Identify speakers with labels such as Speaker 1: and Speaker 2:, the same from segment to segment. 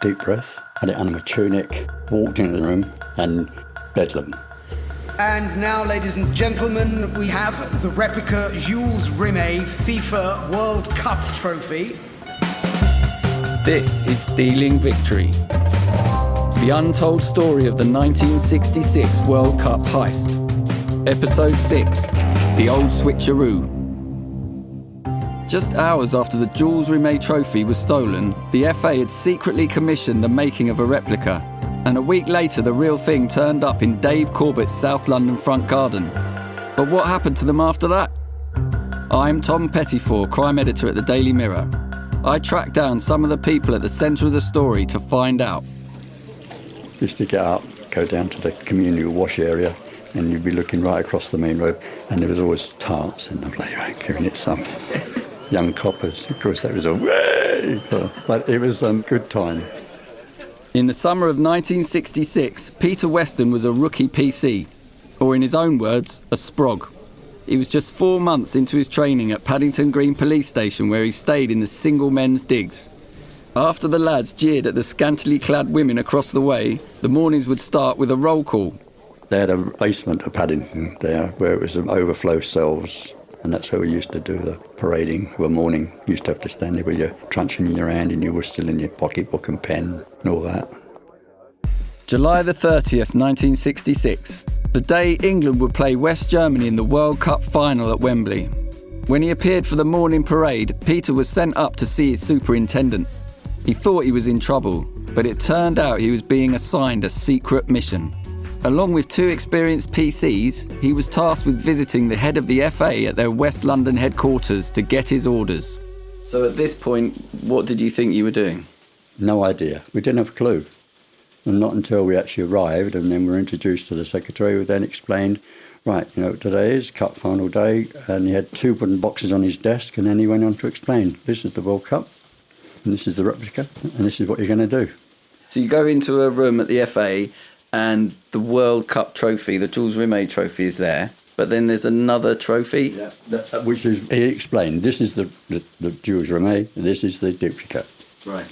Speaker 1: deep breath, had it under my tunic, walked into the room, and bedlam.
Speaker 2: And now, ladies and gentlemen, we have the replica Jules Rimet FIFA World Cup trophy.
Speaker 3: This is Stealing Victory, the untold story of the 1966 World Cup heist. Episode 6, The Old Switcheroo. Just hours after the Jules Rimet trophy was stolen, the FA had secretly commissioned the making of a replica, and a week later the real thing turned up in Dave Corbett's South London front garden. But what happened to them after that? I'm Tom Pettifor, crime editor at the Daily Mirror. I tracked down some of the people at the centre of the story to find out.
Speaker 1: Used to get up, go down to the communal wash area, and you'd be looking right across the main road, and there was always tarts in the playground, giving it some young coppers. Of course, that was a way, but it was a good time.
Speaker 3: In the summer of 1966, Peter Weston was a rookie PC, or in his own words, a sprog. He was just 4 months into his training at Paddington Green Police Station, where he stayed in the single men's digs. After the lads jeered at the scantily clad women across the way, the mornings would start with a roll call.
Speaker 1: They had a basement at Paddington there where it was overflow cells, and that's where we used to do the parading of a morning. You used to have to stand there with your truncheon in your hand and your whistle in your pocketbook and pen and all that.
Speaker 3: July the 30th, 1966. The day England would play West Germany in the World Cup final at Wembley. When he appeared for the morning parade, Peter was sent up to see his superintendent. He thought he was in trouble, but it turned out he was being assigned a secret mission. Along with 2 experienced PCs, he was tasked with visiting the head of the FA at their West London headquarters to get his orders. So at this point, what did you think you were doing?
Speaker 1: No idea. We didn't have a clue. And not until we actually arrived and then were introduced to the secretary, who then explained, right, today is cup final day, and he had 2 wooden boxes on his desk, and then he went on to explain, this is the World Cup, and this is the replica, and this is what you're going to do.
Speaker 3: So you go into a room at the FA, and the World Cup trophy, the Jules Rimet trophy, is there, but then there's another trophy?
Speaker 1: Yeah, which is, he explained, this is the Jules Rimet, and this is the duplicate.
Speaker 3: Right.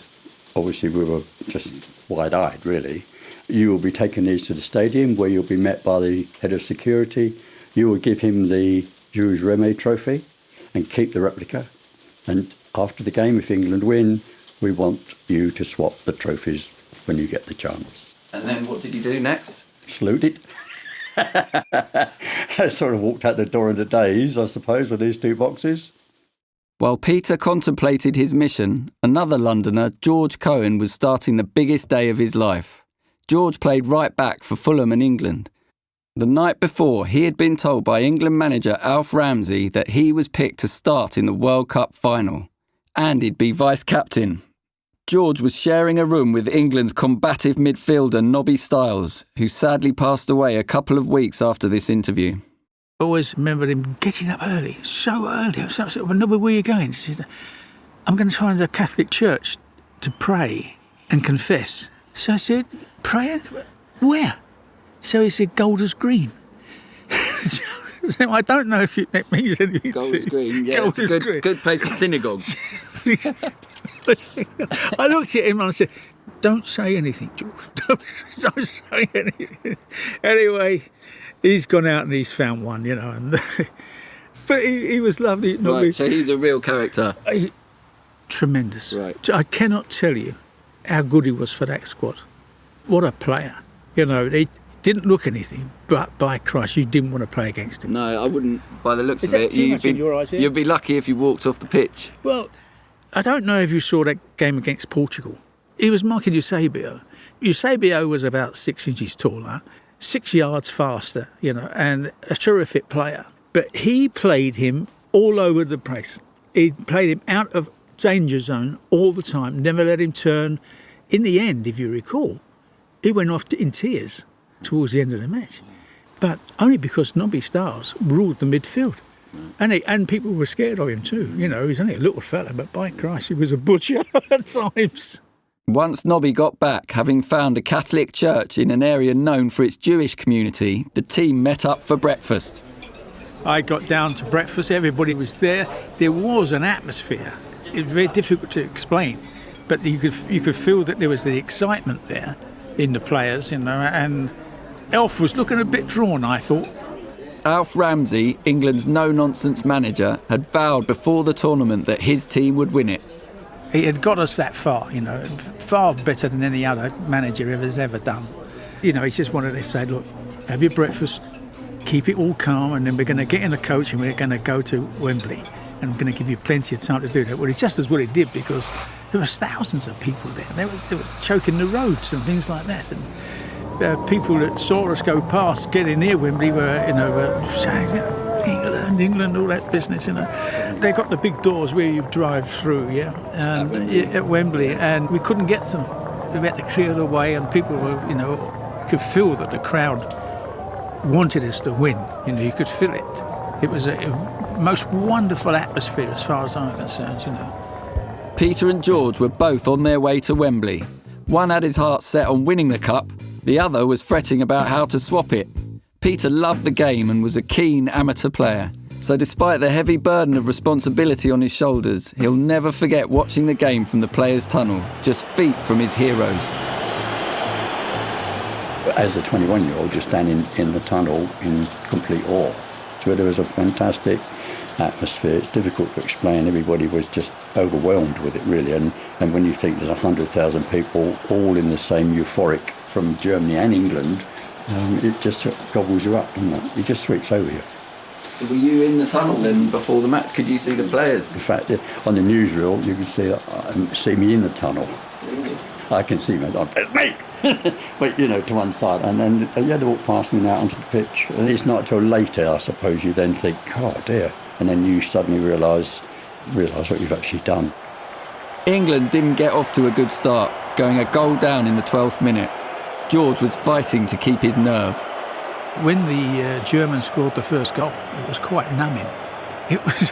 Speaker 1: Obviously, we were just wide-eyed, really. You will be taking these to the stadium, where you'll be met by the head of security. You will give him the Jules Rimet trophy and keep the replica. And after the game, if England win, we want you to swap the trophies when you get the chance.
Speaker 3: And then what did you do next?
Speaker 1: Saluted. I sort of walked out the door in a daze, I suppose, with these 2 boxes.
Speaker 3: While Peter contemplated his mission, another Londoner, George Cohen, was starting the biggest day of his life. George played right back for Fulham and England. The night before, he had been told by England manager Alf Ramsey that he was picked to start in the World Cup final, and he'd be vice-captain. George was sharing a room with England's combative midfielder Nobby Stiles, who sadly passed away a couple of weeks after this interview.
Speaker 4: I always remember him getting up early, so early. I said, well, Nobby, where are you going? She said, I'm going to try the Catholic Church to pray and confess. So I said, pray? Where? So he said, Golders Green. So I don't know if that means anything.
Speaker 3: Golders Green, yeah,
Speaker 4: Golders
Speaker 3: it's a
Speaker 4: Green.
Speaker 3: good place for synagogue.
Speaker 4: I looked at him and I said, don't say anything, George. Don't say anything. Anyway, he's gone out and he's found one, and but he was lovely.
Speaker 3: Right, so he's a real character.
Speaker 4: Tremendous.
Speaker 3: Right.
Speaker 4: I cannot tell you how good he was for that squad. What a player. He didn't look anything, but by Christ, you didn't want to play against him.
Speaker 3: No, I wouldn't, by the looks
Speaker 4: Is
Speaker 3: of
Speaker 4: that
Speaker 3: it.
Speaker 4: too much in your eyes here?
Speaker 3: You'd be lucky if you walked off the pitch.
Speaker 4: Well, I don't know if you saw that game against Portugal. He was marking Eusebio. Eusebio was about 6 inches taller, 6 yards faster, and a terrific player. But he played him all over the place. He played him out of danger zone all the time, never let him turn. In the end, if you recall, he went off in tears towards the end of the match. But only because Nobby Stiles ruled the midfield. And people were scared of him too. He's only a little fella, but by Christ, he was a butcher at times.
Speaker 3: Once Nobby got back, having found a Catholic church in an area known for its Jewish community, the team met up for breakfast.
Speaker 4: I got down to breakfast, everybody was there. There was an atmosphere. It was very difficult to explain. but you could feel that there was the excitement there in the players, and Elf was looking a bit drawn, I thought.
Speaker 3: Alf Ramsey, England's no-nonsense manager, had vowed before the tournament that his team would win it.
Speaker 4: He had got us that far, far better than any other manager has ever done. He just wanted to say, look, have your breakfast, keep it all calm, and then we're going to get in the coach and we're going to go to Wembley, and we're going to give you plenty of time to do that. Well, he just as well it did, because there was thousands of people there. They were choking the roads and things like that. And people that saw us go past, getting near Wembley, were saying, England, all that business. They got the big doors where you drive through, at Wembley, and we couldn't get to them. We had to clear the way, and people were, could feel that the crowd wanted us to win. You could feel it. It was a most wonderful atmosphere, as far as I'm concerned.
Speaker 3: Peter and George were both on their way to Wembley. One had his heart set on winning the cup. The other was fretting about how to swap it. Peter loved the game and was a keen amateur player. So despite the heavy burden of responsibility on his shoulders, he'll never forget watching the game from the players' tunnel, just feet from his heroes.
Speaker 1: As a 21-year-old, just standing in the tunnel in complete awe. So there was a fantastic atmosphere. It's difficult to explain. Everybody was just overwhelmed with it, really. And when you think there's 100,000 people all in the same euphoric from Germany and England, it just gobbles you up, doesn't it? It just sweeps over you.
Speaker 3: So were you in the tunnel then before the match? Could you see the players?
Speaker 1: In fact, on the newsreel, you can see me in the tunnel. I can see myself, it's me! But, to one side. And then you had to walk past me now onto the pitch. And it's not until later, I suppose, you then think, oh dear. And then you suddenly realise what you've actually done.
Speaker 3: England didn't get off to a good start, going a goal down in the 12th minute. George was fighting to keep his nerve.
Speaker 4: When the Germans scored the first goal, it was quite numbing. It was,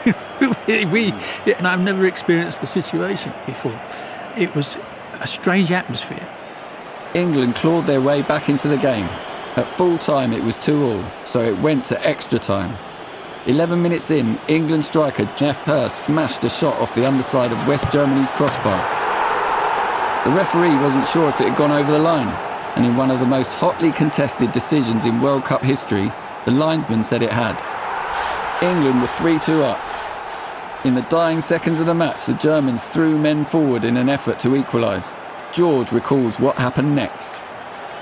Speaker 4: and I've never experienced the situation before. It was a strange atmosphere.
Speaker 3: England clawed their way back into the game. At full time, it was 2-2, so it went to extra time. 11 minutes in, England striker Jeff Hurst smashed a shot off the underside of West Germany's crossbar. The referee wasn't sure if it had gone over the line, and in one of the most hotly contested decisions in World Cup history, the linesman said it had. England were 3-2 up. In the dying seconds of the match, the Germans threw men forward in an effort to equalise. George recalls what happened next.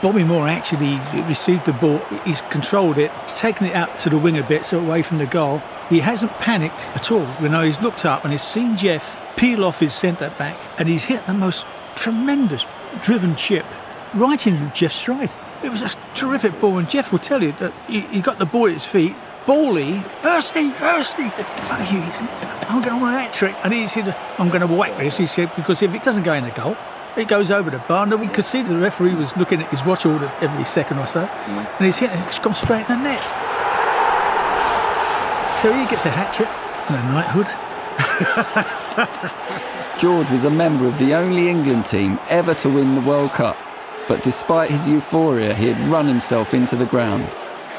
Speaker 4: Bobby Moore actually received the ball, he's controlled it, he's taken it out to the wing a bit, so away from the goal. He hasn't panicked at all. He's looked up and he's seen Jeff peel off his centre-back, and he's hit the most tremendous driven chip right in Jeff's stride. It was a terrific ball, and Jeff will tell you that he got the ball at his feet. Bally, Hursty, fuck you, he said, I'm going to want that trick. And he said, I'm going to whack this, he said, because if it doesn't go in the goal, it goes over the bar. And we could see the referee was looking at his watch every second or so, and he's hitting it's gone straight in the net. So he gets a hat-trick and a knighthood.
Speaker 3: George was a member of the only England team ever to win the World Cup, but despite his euphoria, he had run himself into the ground.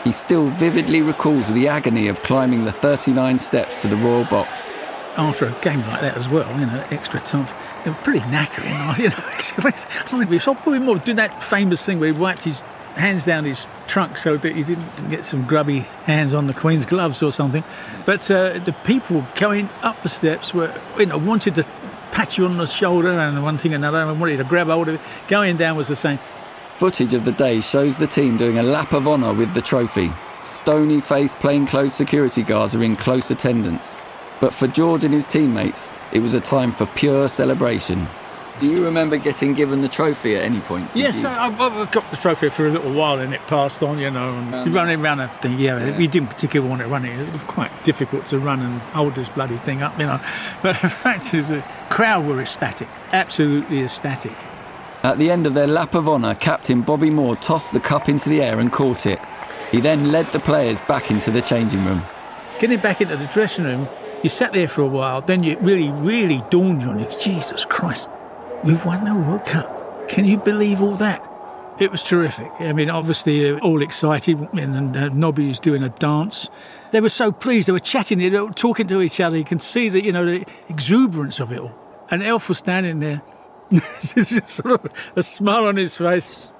Speaker 3: He still vividly recalls the agony of climbing the 39 steps to the royal box.
Speaker 4: After a game like that as well, extra time, they were pretty knackering. I mean, we saw Bobby Moore do that famous thing where he wiped his hands down his trunk so that he didn't get some grubby hands on the Queen's gloves or something. But the people going up the steps were, wanted to pat you on the shoulder and one thing and another, and wanted to grab hold of it. Going down was the same.
Speaker 3: Footage of the day shows the team doing a lap of honour with the trophy. Stony-faced plainclothes security guards are in close attendance. But for George and his teammates, it was a time for pure celebration. Do you remember getting given the trophy at any point?
Speaker 4: Yes, I got the trophy for a little while and it passed on, and you run it around that thing. Yeah, we didn't particularly want to run it. It was quite difficult to run and hold this bloody thing up, But the fact is, the crowd were ecstatic, absolutely ecstatic.
Speaker 3: At the end of their lap of honour, Captain Bobby Moore tossed the cup into the air and caught it. He then led the players back into the changing room.
Speaker 4: Getting back into the dressing room, you sat there for a while, then you really dawned on you, Jesus Christ, we've won the World Cup. Can you believe all that? It was terrific. I mean, obviously, all excited, and Nobby was doing a dance. They were so pleased. They were chatting, they were talking to each other. You can see the exuberance of it all. And Elf was standing there, Just sort of a smile on his face.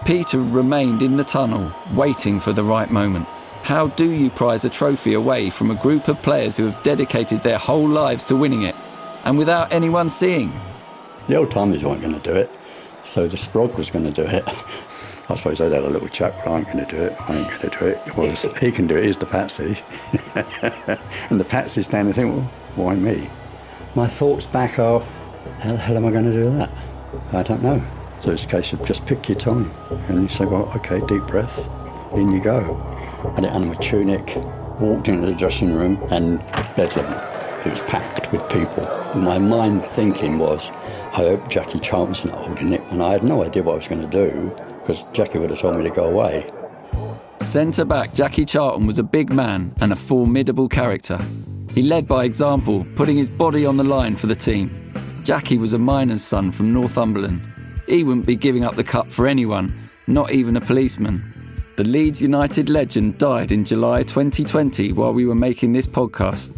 Speaker 3: Peter remained in the tunnel, waiting for the right moment. How do you prize a trophy away from a group of players who have dedicated their whole lives to winning it, and without anyone seeing?
Speaker 1: The old-timers weren't going to do it, so the Sprog was going to do it. I suppose they'd had a little chat, well, I ain't going to do it, I ain't going to do it. Well, he can do it, he's the patsy. And the patsy standing there thinking, well, why me? My thoughts back are, how the hell am I going to do that? I don't know. So it's a case of just pick your time. And you say, well, OK, deep breath, in you go. I had it under my tunic, walked into the dressing room, and bedlam. It was packed with people. My mind thinking was, I hope Jackie Charlton's not holding it. And I had no idea what I was going to do, because Jackie would have told me to go away.
Speaker 3: Centre-back Jackie Charlton was a big man and a formidable character. He led by example, putting his body on the line for the team. Jackie was a miner's son from Northumberland. He wouldn't be giving up the cup for anyone, not even a policeman. The Leeds United legend died in July 2020 while we were making this podcast.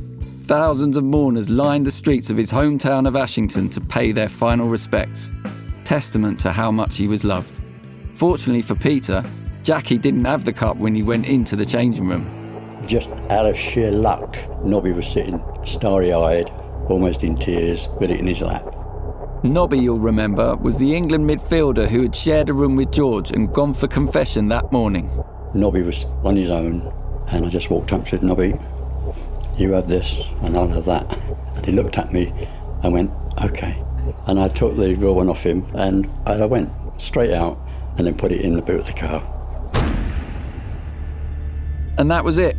Speaker 3: Thousands of mourners lined the streets of his hometown of Ashington to pay their final respects. Testament to how much he was loved. Fortunately for Peter, Jackie didn't have the cup when he went into the changing room.
Speaker 1: Just out of sheer luck, Nobby was sitting starry-eyed, almost in tears, with it in his lap.
Speaker 3: Nobby, you'll remember, was the England midfielder who had shared a room with George and gone for confession that morning.
Speaker 1: Nobby was on his own, and I just walked up and said, Nobby, you have this and I'll have that. And he looked at me and went, OK. And I took the real one off him and I went straight out and then put it in the boot of the car.
Speaker 3: And that was it.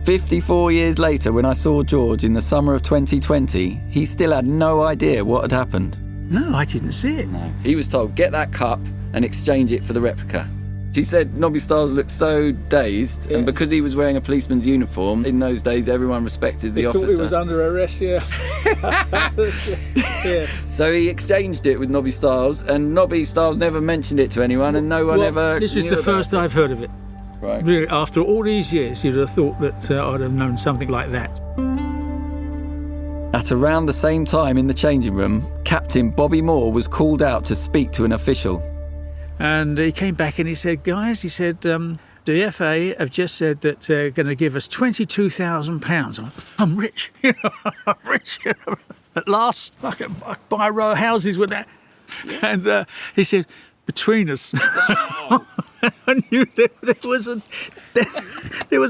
Speaker 3: 54 years later, when I saw George in the summer of 2020, he still had no idea what had happened.
Speaker 4: No, I didn't see it.
Speaker 3: No. He was told, get that cup and exchange it for the replica. He said Nobby Stiles looked so dazed, and because he was wearing a policeman's uniform, in those days everyone respected the officer.
Speaker 4: Thought he was under arrest, yeah. Yeah.
Speaker 3: So he exchanged it with Nobby Stiles, and Nobby Stiles never mentioned it to anyone, and no one ever
Speaker 4: This is the first I've heard of it.
Speaker 3: Right.
Speaker 4: Really, after all these years, you'd have thought that I'd have known something like that.
Speaker 3: At around the same time in the changing room, Captain Bobby Moore was called out to speak to an official.
Speaker 4: And he came back and he said, guys, he said, the FA have just said that they're going to give us £22,000. I'm rich, I'm rich. At last, I can buy a row of houses with that. And he said, between us, I knew there was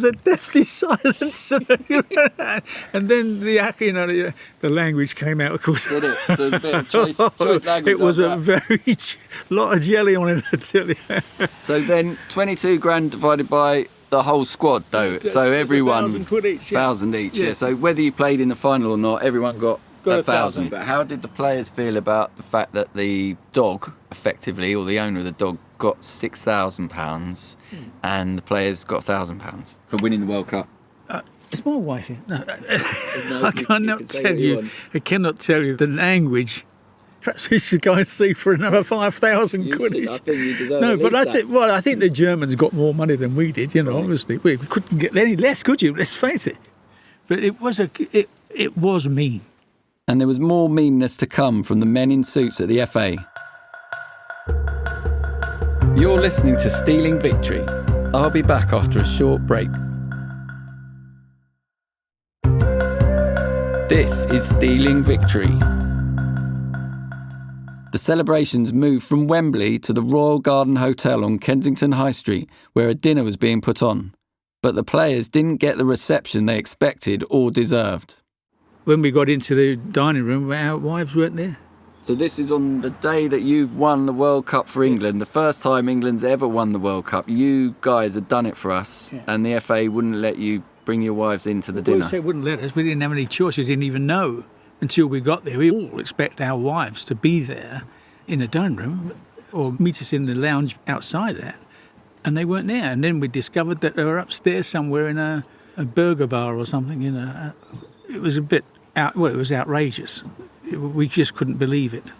Speaker 4: a deathly silence, and then the language came out. Of course,
Speaker 3: Did it? There was a bit of choice language.
Speaker 4: It was a very lot of jelly on it, I tell you.
Speaker 3: So then, 22 grand divided by the whole squad, though. So everyone,
Speaker 4: £1,000 each. Yeah.
Speaker 3: £1,000 each. Yeah. So whether you played in the final or not, everyone got
Speaker 4: Got
Speaker 3: £1,000.
Speaker 4: £1,000.
Speaker 3: But how did the players feel about the fact that the dog, effectively, or the owner of the dog, got £6,000 and the players got £1,000 for winning the World Cup?
Speaker 4: It's my wife here. No,
Speaker 3: No,
Speaker 4: I cannot
Speaker 3: can say
Speaker 4: tell
Speaker 3: what you
Speaker 4: you.
Speaker 3: want.
Speaker 4: I cannot tell you the language. Perhaps we should go and see for another £5,000
Speaker 3: You should.
Speaker 4: each.
Speaker 3: I think you deserve
Speaker 4: No,
Speaker 3: at
Speaker 4: but
Speaker 3: least
Speaker 4: I think the Germans got more money than we did.
Speaker 3: Right.
Speaker 4: Obviously we couldn't get any less, could you? Let's face it. But it was mean.
Speaker 3: And there was more meanness to come from the men in suits at the FA. You're listening to Stealing Victory. I'll be back after a short break. This is Stealing Victory. The celebrations moved from Wembley to the Royal Garden Hotel on Kensington High Street, where a dinner was being put on. But the players didn't get the reception they expected or deserved.
Speaker 4: When we got into the dining room, our wives weren't there.
Speaker 3: So this is on the day that you've won the World Cup for England, the first time England's ever won the World Cup. You guys had done it for us, and the FA wouldn't let you bring your wives into the dinner.
Speaker 4: Well, they wouldn't let us. We didn't have any choice. We didn't even know until we got there. We all expect our wives to be there in the dining room or meet us in the lounge outside that, and they weren't there. And then we discovered that they were upstairs somewhere in a burger bar or something. It was a bit it was outrageous. We just couldn't believe it.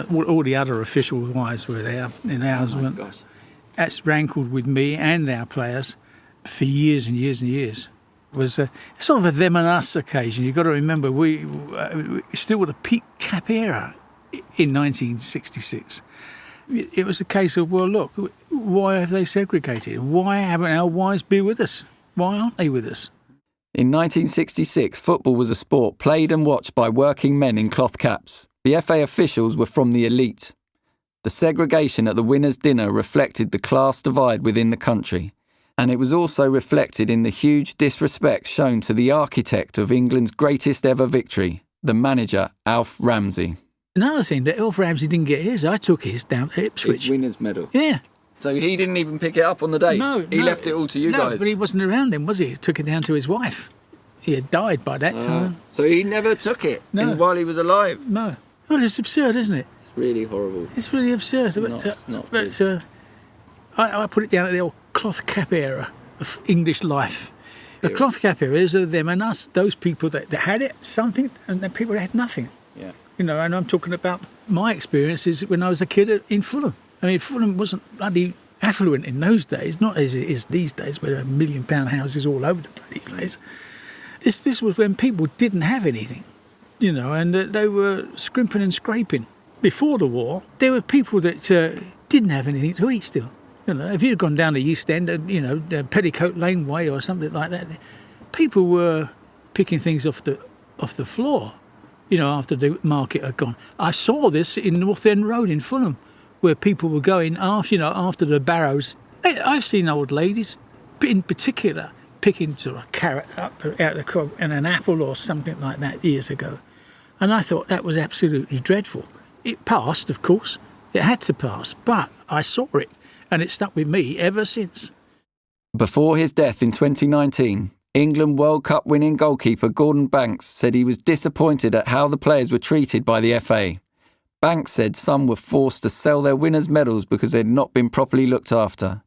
Speaker 4: All the other official wives were there, and ours weren't.
Speaker 3: Gosh.
Speaker 4: That's rankled with me and our players for years and years and years. It was sort of a them and us occasion. You've got to remember, we still were the peak cap era. in 1966. It was a case of, well, look, why have they segregated? Why haven't our wives been with us? Why aren't they with us?
Speaker 3: In 1966, football was a sport played and watched by working men in cloth caps. The FA officials were from the elite. The segregation at the winners' dinner reflected the class divide within the country, and it was also reflected in the huge disrespect shown to the architect of England's greatest ever victory, the manager, Alf Ramsey.
Speaker 4: Another thing, that Alf Ramsey didn't get his. I took his down to Ipswich.
Speaker 3: His winner's medal.
Speaker 4: Yeah.
Speaker 3: So he didn't even pick it up on the day?
Speaker 4: No.
Speaker 3: He left it all to you guys?
Speaker 4: No, but he wasn't around then, was he? He took it down to his wife. He had died by that time.
Speaker 3: So he never took it while he was alive?
Speaker 4: No. Well, it's absurd, isn't it?
Speaker 3: It's really horrible.
Speaker 4: It's really absurd. I put it down at the old cloth cap era of English life. The cloth cap era is them and us, those people that had it, something, and the people that had nothing.
Speaker 3: Yeah.
Speaker 4: You know, and I'm talking about my experiences when I was a kid in Fulham. I mean, Fulham wasn't bloody affluent in those days, not as it is these days, where there are £1 million houses all over the bloody place. This was when people didn't have anything, you know, and they were scrimping and scraping. Before the war, there were people that didn't have anything to eat still. You know, if you'd gone down the East End, you know, Petticoat Lane Way or something like that, people were picking things off the floor, you know, after the market had gone. I saw this in North End Road in Fulham, where people were going after the barrows. I've seen old ladies, in particular, picking sort of carrot up out of the cob and an apple or something like that years ago. And I thought that was absolutely dreadful. It passed, of course. It had to pass. But I saw it, and it stuck with me ever since.
Speaker 3: Before his death in 2019, England World Cup winning goalkeeper Gordon Banks said he was disappointed at how the players were treated by the FA. Banks said some were forced to sell their winners' medals because they'd not been properly looked after.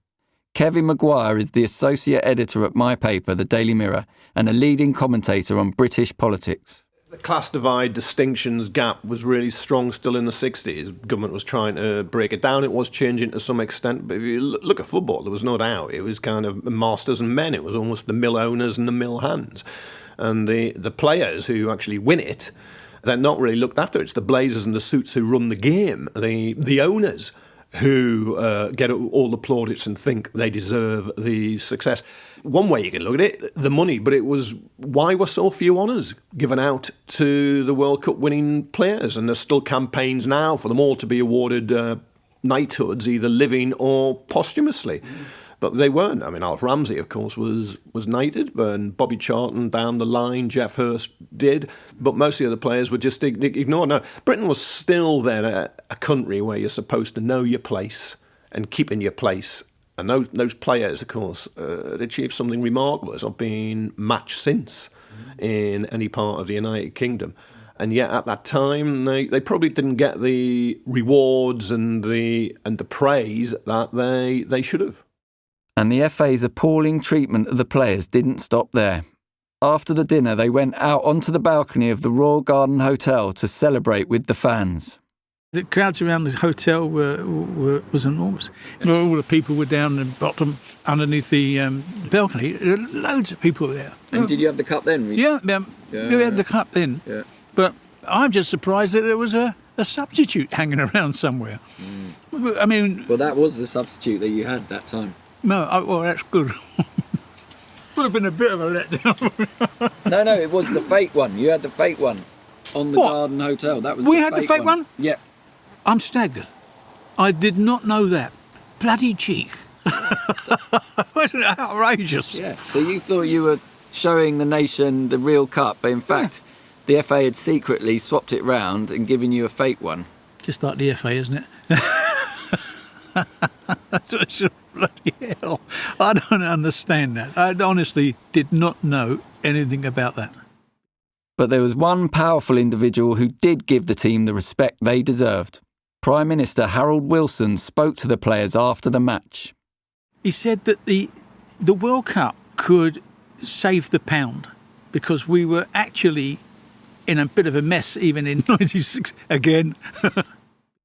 Speaker 3: Kevin Maguire is the associate editor at my paper, The Daily Mirror, and a leading commentator on British politics.
Speaker 5: The class divide, distinctions gap was really strong still in the 60s. Government was trying to break it down. It was changing to some extent. But if you look at football, there was no doubt. It was kind of masters and men. It was almost the mill owners and the mill hands. And the players who actually win it, they're not really looked after. It's the blazers and the suits who run the game. The owners who get all the plaudits and think they deserve the success. One way you can look at it, the money, but it was why were so few honours given out to the World Cup winning players? And there's still campaigns now for them all to be awarded knighthoods, either living or posthumously. But they weren't. I mean, Alf Ramsey, of course, was knighted, and Bobby Charlton down the line, Jeff Hurst did, but most of the other players were just ignored. No, Britain was still then a country where you're supposed to know your place and keep in your place. And those players, of course, had achieved something remarkable. It's not been matched since in any part of the United Kingdom. And yet at that time, they probably didn't get the rewards and the praise that they should have.
Speaker 3: And the FA's appalling treatment of the players didn't stop there. After the dinner, they went out onto the balcony of the Royal Garden Hotel to celebrate with the fans.
Speaker 4: The crowds around the hotel was enormous. All the people were down the bottom, underneath the balcony. There were loads of people there.
Speaker 3: And did you have the cup then?
Speaker 4: We had the cup then. Yeah. But I'm just surprised that there was a substitute hanging around somewhere. I mean...
Speaker 3: Well, that was the substitute that you had that time.
Speaker 4: No, well, that's good. Would have been a bit of a letdown.
Speaker 3: No, it was the fake one. You had the fake one on the Garden Hotel. That was
Speaker 4: we had the fake one?
Speaker 3: Yeah.
Speaker 4: I'm staggered. I did not know that. Bloody cheek. Wasn't it outrageous?
Speaker 3: Yeah. So you thought you were showing the nation the real cup, but in fact, the FA had secretly swapped it round and given you a fake one.
Speaker 4: Just like the FA, isn't it? Bloody hell. I don't understand that. I honestly did not know anything about that.
Speaker 3: But there was one powerful individual who did give the team the respect they deserved. Prime Minister Harold Wilson spoke to the players after the match.
Speaker 4: He said that the World Cup could save the pound because we were actually in a bit of a mess even in 96 again.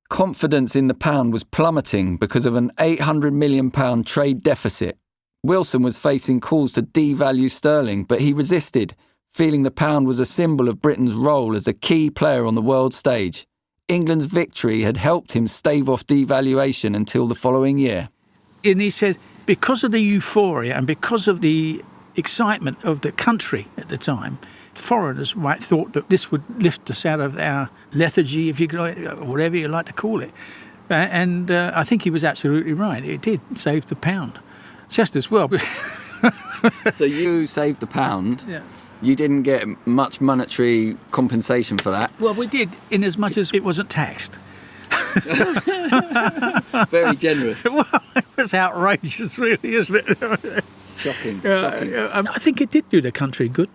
Speaker 3: Confidence in the pound was plummeting because of an £800 million trade deficit. Wilson was facing calls to devalue sterling, but he resisted, feeling the pound was a symbol of Britain's role as a key player on the world stage. England's victory had helped him stave off devaluation until the following year.
Speaker 4: And he said, because of the euphoria and because of the excitement of the country at the time, foreigners might thought that this would lift us out of our lethargy, if you like, whatever you like to call it. And I think he was absolutely right. It did save the pound, just as well.
Speaker 3: So you saved the pound.
Speaker 4: Yeah.
Speaker 3: You didn't get much monetary compensation for that.
Speaker 4: Well, we did, in as much as it wasn't taxed.
Speaker 3: Very generous.
Speaker 4: Well, it was outrageous, really, isn't it?
Speaker 3: Shocking.
Speaker 4: I think it did do the country good.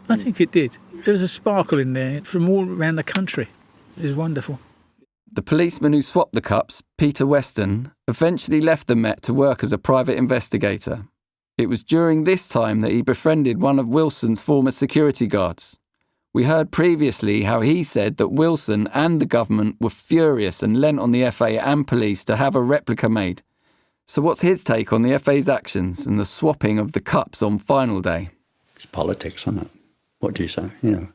Speaker 4: I think it did. There was a sparkle in there from all around the country. It was wonderful.
Speaker 3: The policeman who swapped the cups, Peter Weston, eventually left the Met to work as a private investigator. It was during this time that he befriended one of Wilson's former security guards. We heard previously how he said that Wilson and the government were furious and lent on the FA and police to have a replica made. So what's his take on the FA's actions and the swapping of the cups on final day?
Speaker 1: It's politics, isn't it? What do you say? You know,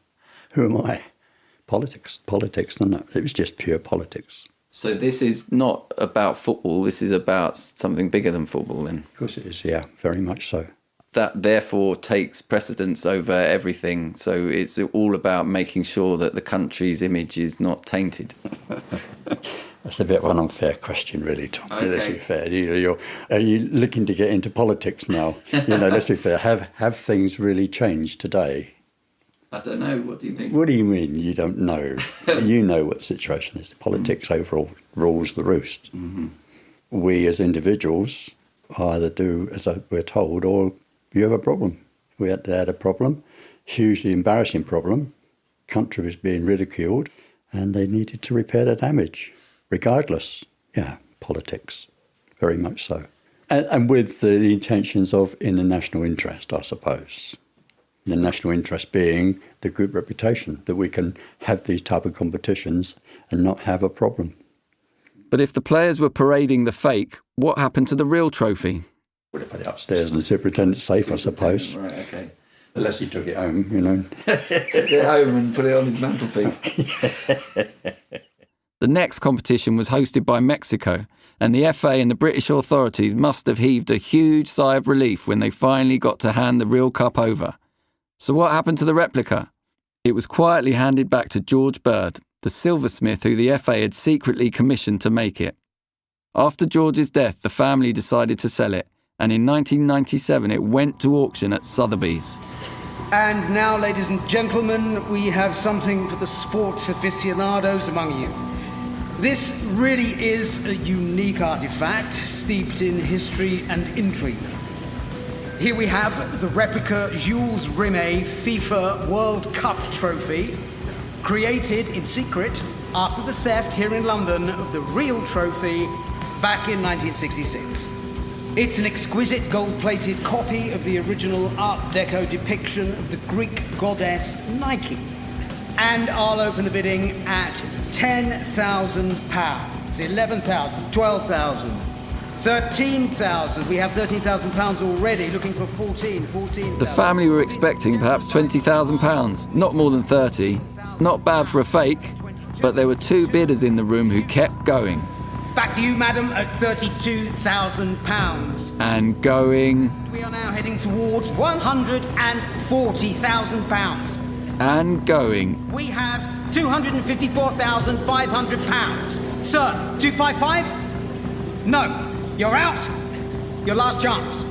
Speaker 1: who am I? Politics, isn't it? It was just pure politics.
Speaker 3: So this is not about football, this is about something bigger than football then?
Speaker 1: Of course it is, yeah, very much so.
Speaker 3: That therefore takes precedence over everything. So it's all about making sure that the country's image is not tainted.
Speaker 1: That's a bit of an unfair question, really, Tom.
Speaker 3: Okay.
Speaker 1: Let's be fair. Are you looking to get into politics now? Let's be fair. Have things really changed today?
Speaker 3: I don't know. What do you think?
Speaker 1: What do you mean you don't know? You know what the situation is. Politics overall rules the roost. Mm-hmm. We as individuals either do as we're told or you have a problem. We had a problem, hugely embarrassing problem. Country was being ridiculed and they needed to repair the damage, regardless. Yeah, politics, very much so. And with the intentions of in the national interest, I suppose. The national interest being the good reputation, that we can have these type of competitions and not have a problem.
Speaker 3: But if the players were parading the fake, what happened to the real trophy?
Speaker 1: Would have put it upstairs in the superintendent's safe, I suppose.
Speaker 3: Right, okay.
Speaker 1: Unless he took it home,
Speaker 3: Took it home and put it on his mantelpiece. The next competition was hosted by Mexico, and the FA and the British authorities must have heaved a huge sigh of relief when they finally got to hand the real cup over. So what happened to the replica? It was quietly handed back to George Bird, the silversmith who the FA had secretly commissioned to make it. After George's death, the family decided to sell it, and in 1997 it went to auction at Sotheby's.
Speaker 2: And now, ladies and gentlemen, we have something for the sports aficionados among you. This really is a unique artifact, steeped in history and intrigue. Here we have the replica Jules Rimet FIFA World Cup trophy, created in secret after the theft here in London of the real trophy back in 1966. It's an exquisite gold-plated copy of the original Art Deco depiction of the Greek goddess Nike. And I'll open the bidding at £10,000, 11,000, 12,000, 13,000. We have £13,000 already, looking for 14,000.
Speaker 3: The family were expecting perhaps £20,000, not more than 30. Not bad for a fake, but there were two bidders in the room who kept going.
Speaker 2: Back to you, madam, at £32,000.
Speaker 3: And going.
Speaker 2: We are now heading towards £140,000.
Speaker 3: And going.
Speaker 2: We have £254,500. Sir, 255? No. You're out. Your last chance.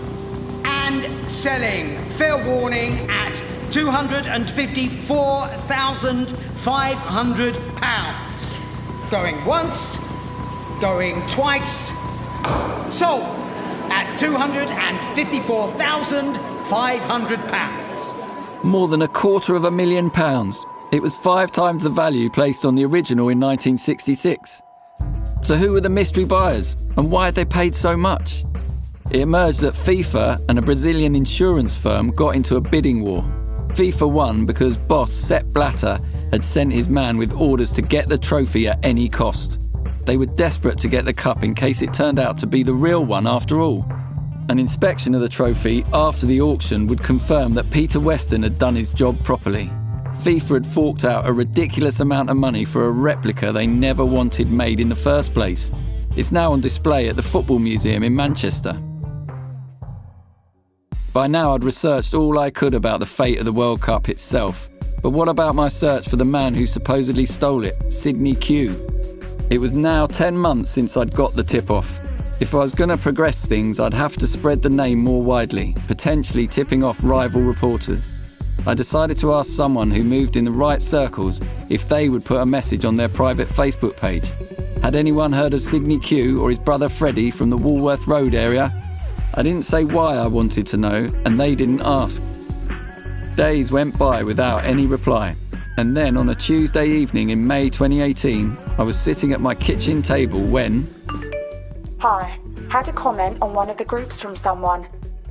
Speaker 2: And selling. Fair warning at £254,500. Going once. Going twice. Sold at £254,500.
Speaker 3: More than £250,000. It was 5 times the value placed on the original in 1966. So who were the mystery buyers, and why had they paid so much? It emerged that FIFA and a Brazilian insurance firm got into a bidding war. FIFA won because boss Sepp Blatter had sent his man with orders to get the trophy at any cost. They were desperate to get the cup in case it turned out to be the real one after all. An inspection of the trophy after the auction would confirm that Peter Weston had done his job properly. FIFA had forked out a ridiculous amount of money for a replica they never wanted made in the first place. It's now on display at the Football Museum in Manchester. By now I'd researched all I could about the fate of the World Cup itself. But what about my search for the man who supposedly stole it, Sidney Kew? It was now 10 months since I'd got the tip-off. If I was going to progress things, I'd have to spread the name more widely, potentially tipping off rival reporters. I decided to ask someone who moved in the right circles if they would put a message on their private Facebook page. Had anyone heard of Sidney Kew or his brother Freddie from the Walworth Road area? I didn't say why I wanted to know, and they didn't ask. Days went by without any reply, and then on a Tuesday evening in May 2018, I was sitting at my kitchen table when...
Speaker 6: Hi, had a comment on one of the groups from someone.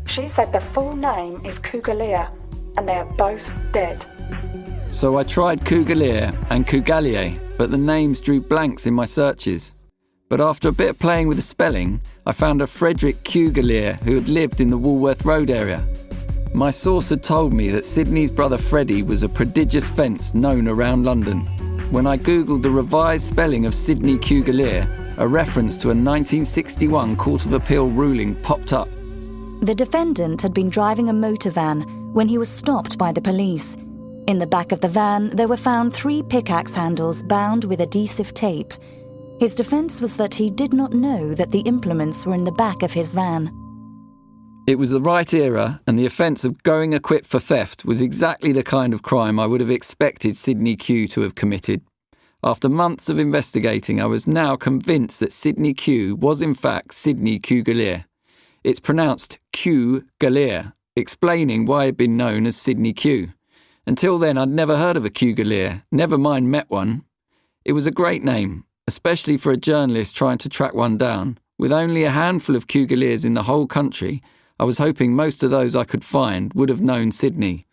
Speaker 6: She said the full name is Cougalier, and they are both dead.
Speaker 3: So I tried Cougalier and Cougalier, but the names drew blanks in my searches. But after a bit of playing with the spelling, I found a Frederick Cougalier who had lived in the Walworth Road area. My source had told me that Sidney's brother Freddie was a prodigious fence known around London. When I googled the revised spelling of Sidney Cougalier, a reference to a 1961 Court of Appeal ruling popped up.
Speaker 7: The defendant had been driving a motor van when he was stopped by the police. In the back of the van, there were found 3 pickaxe handles bound with adhesive tape. His defence was that he did not know that the implements were in the back of his van.
Speaker 3: It was the right era, and the offence of going equipped for theft was exactly the kind of crime I would have expected Sidney Kew to have committed. After months of investigating, I was now convinced that Sidney Kew was in fact Sidney Cougalier. It's pronounced Cougalier, explaining why he'd been known as Sidney Kew. Until then, I'd never heard of a Cougalier, never mind met one. It was a great name, especially for a journalist trying to track one down. With only a handful of Cougaliers in the whole country, I was hoping most of those I could find would have known Sidney.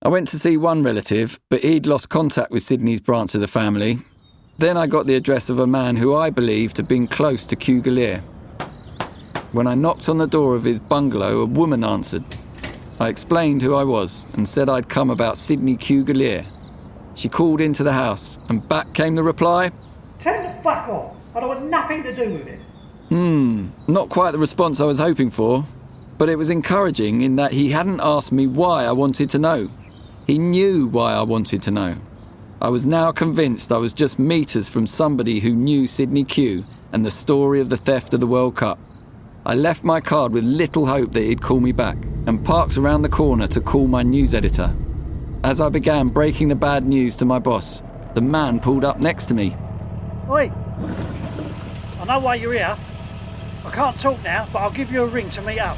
Speaker 3: I went to see one relative, but he'd lost contact with Sidney's branch of the family. Then I got the address of a man who I believed had been close to Cougalier. When I knocked on the door of his bungalow, a woman answered. I explained who I was and said I'd come about Sidney Cougalier. She called into the house, and back came the reply.
Speaker 8: Turn the fuck off. I don't want nothing to do with it.
Speaker 3: Not quite the response I was hoping for, but it was encouraging in that he hadn't asked me why I wanted to know. He knew why I wanted to know. I was now convinced I was just meters from somebody who knew Sidney Kew and the story of the theft of the World Cup. I left my card with little hope that he'd call me back and parked around the corner to call my news editor. As I began breaking the bad news to my boss, the man pulled up next to me.
Speaker 8: Oi, I know why you're here. I can't talk now, but I'll give you a ring to meet up.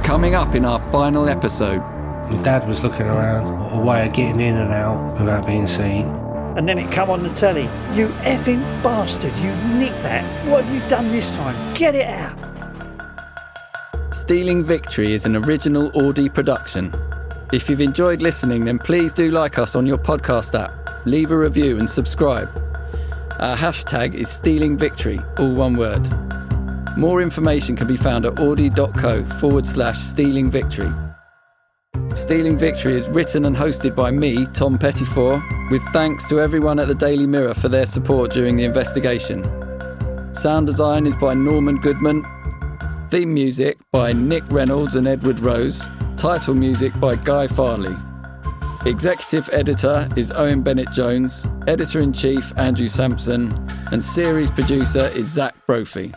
Speaker 3: Coming up in our final episode.
Speaker 9: My dad was looking around, a way of getting in and out without being seen.
Speaker 8: And then it come on the telly. You effing bastard, you've nicked that. What have you done this time? Get it out.
Speaker 3: Stealing Victory is an original Auddy production. If you've enjoyed listening, then please do like us on your podcast app, leave a review and subscribe. Our hashtag is Stealing Victory, all one word. More information can be found at auddy.co/Stealing Victory. Stealing Victory is written and hosted by me, Tom Pettifor, with thanks to everyone at the Daily Mirror for their support during the investigation. Sound design is by Norman Goodman. Theme music by Nick Reynolds and Edward Rose. Title music by Guy Farley. Executive editor is Owen Bennett-Jones. Editor-in-chief Andrew Sampson. And series producer is Zach Brophy.